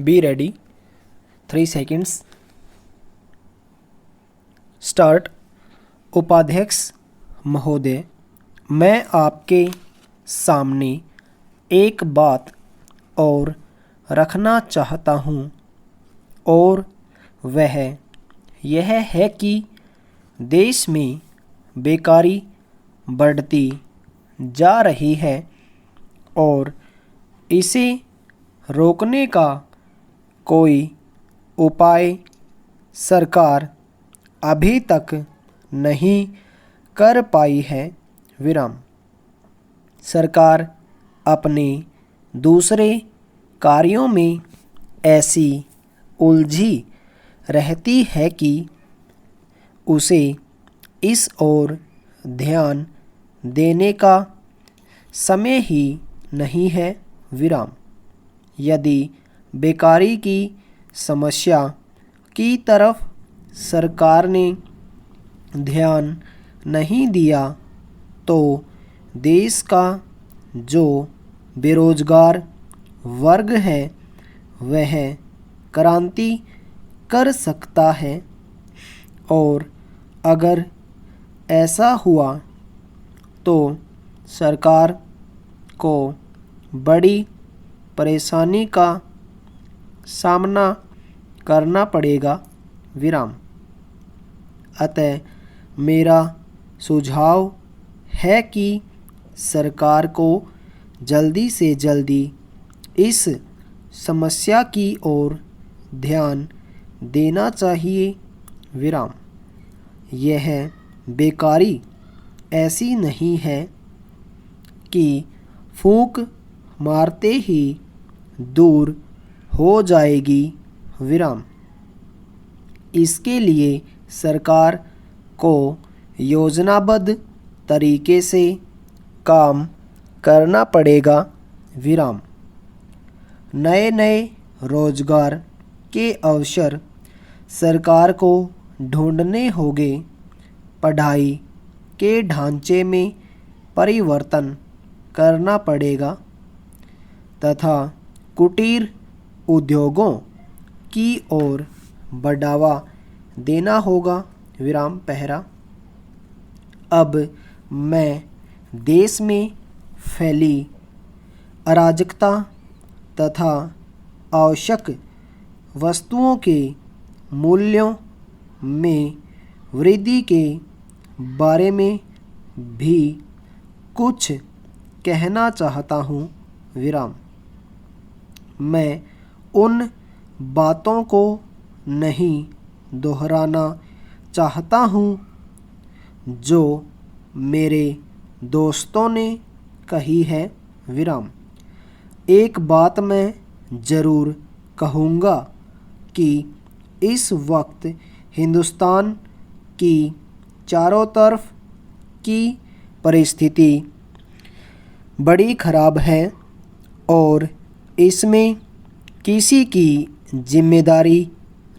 Be ready. 3 seconds। Start. उपाध्यक्ष महोदय, मैं आपके सामने एक बात और रखना चाहता हूँ और वह यह है कि देश में बेकारी बढ़ती जा रही है और इसे रोकने का कोई उपाय सरकार अभी तक नहीं कर पाई है। विराम। सरकार अपने दूसरे कार्यों में ऐसी उलझी रहती है कि उसे इस ओर ध्यान देने का समय ही नहीं है। विराम। यदि बेकारी की समस्या की तरफ सरकार ने ध्यान नहीं दिया तो देश का जो बेरोजगार वर्ग है वह क्रांति कर सकता है और अगर ऐसा हुआ तो सरकार को बड़ी परेशानी का सामना करना पड़ेगा। विराम। अतः मेरा सुझाव है कि सरकार को जल्दी से जल्दी इस समस्या की ओर ध्यान देना चाहिए। विराम। यह बेकारी ऐसी नहीं है कि फूंक मारते ही दूर हो जाएगी। विराम। इसके लिए सरकार को योजनाबद्ध तरीके से काम करना पड़ेगा। विराम। नए नए रोजगार के अवसर सरकार को ढूंढने होंगे। पढ़ाई के ढांचे में परिवर्तन करना पड़ेगा तथा कुटीर उद्योगों की ओर बढ़ावा देना होगा। विराम। पहरा। अब मैं देश में फैली अराजकता तथा आवश्यक वस्तुओं के मूल्यों में वृद्धि के बारे में भी कुछ कहना चाहता हूँ। विराम। मैं उन बातों को नहीं दोहराना चाहता हूँ जो मेरे दोस्तों ने कही है। विराम। एक बात मैं ज़रूर कहूँगा कि इस वक्त हिंदुस्तान की चारों तरफ की परिस्थिति बड़ी ख़राब है और इसमें किसी की जिम्मेदारी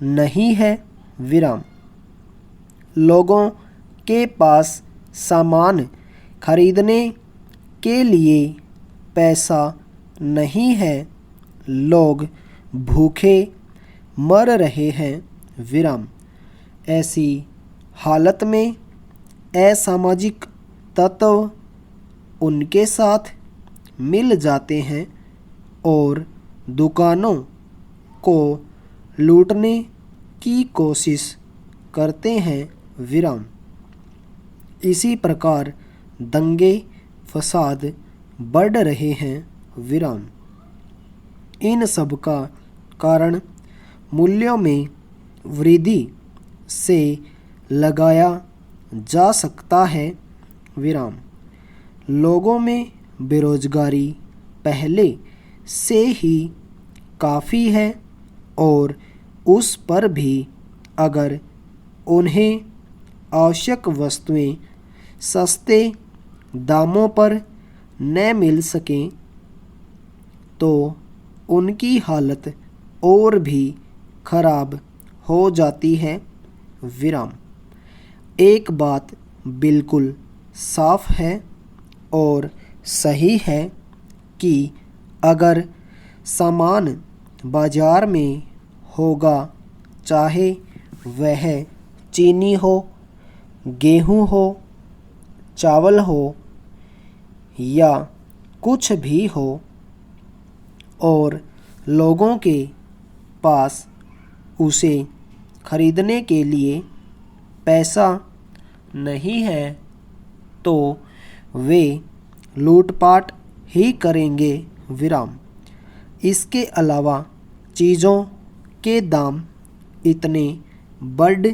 नहीं है। विराम। लोगों के पास सामान खरीदने के लिए पैसा नहीं है। लोग भूखे मर रहे हैं। विराम। ऐसी हालत में असामाजिक तत्व उनके साथ मिल जाते हैं और दुकानों को लूटने की कोशिश करते हैं। विराम। इसी प्रकार दंगे फसाद बढ़ रहे हैं। विराम। इन सब का कारण मूल्यों में वृद्धि से लगाया जा सकता है। विराम। लोगों में बेरोजगारी पहले से ही काफ़ी है और उस पर भी अगर उन्हें आवश्यक वस्तुएं सस्ते दामों पर न मिल सकें तो उनकी हालत और भी खराब हो जाती है। विराम। एक बात बिल्कुल साफ है और सही है कि अगर सामान बाजार में होगा, चाहे वह चीनी हो, गेहूं हो, चावल हो या कुछ भी हो, और लोगों के पास उसे खरीदने के लिए पैसा नहीं है, तो वे लूटपाट ही करेंगे। विराम। इसके अलावा चीज़ों के दाम इतने बढ़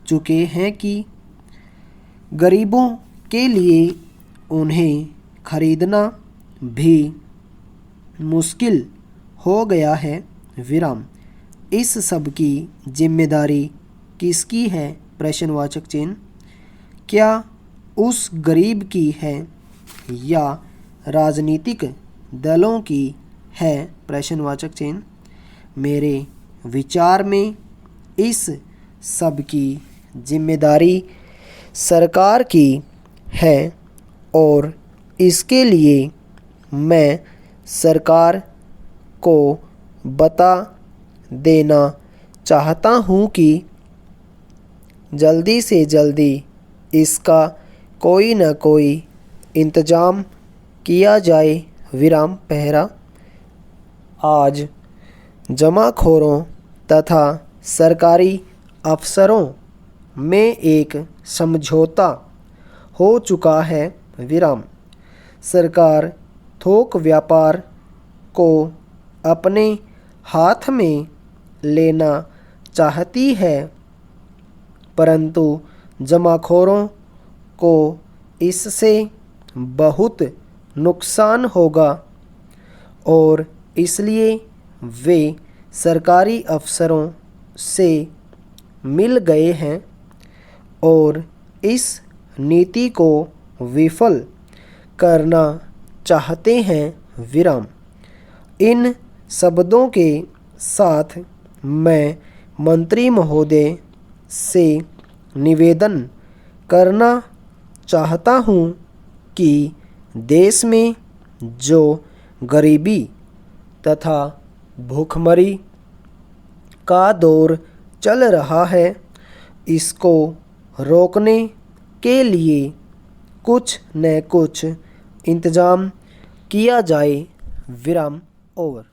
चुके हैं कि गरीबों के लिए उन्हें खरीदना भी मुश्किल हो गया है। विराम। इस सब की जिम्मेदारी किसकी है? प्रश्नवाचक चिन्ह। क्या उस गरीब की है या राजनीतिक दलों की है? प्रश्नवाचक चिन्ह। मेरे विचार में इस सब की जिम्मेदारी सरकार की है और इसके लिए मैं सरकार को बता देना चाहता हूँ कि जल्दी से जल्दी इसका कोई न कोई इंतज़ाम किया जाए। विराम। पहरा। आज जमाखोरों तथा सरकारी अफसरों में एक समझौता हो चुका है। विराम। सरकार थोक व्यापार को अपने हाथ में लेना चाहती है, परंतु जमाखोरों को इससे बहुत नुकसान होगा और इसलिए वे सरकारी अफसरों से मिल गए हैं और इस नीति को विफल करना चाहते हैं। विराम। इन शब्दों के साथ मैं मंत्री महोदय से निवेदन करना चाहता हूँ कि देश में जो गरीबी तथा भूखमरी का दौर चल रहा है, इसको रोकने के लिए कुछ न कुछ इंतज़ाम किया जाए। विराम। ओवर।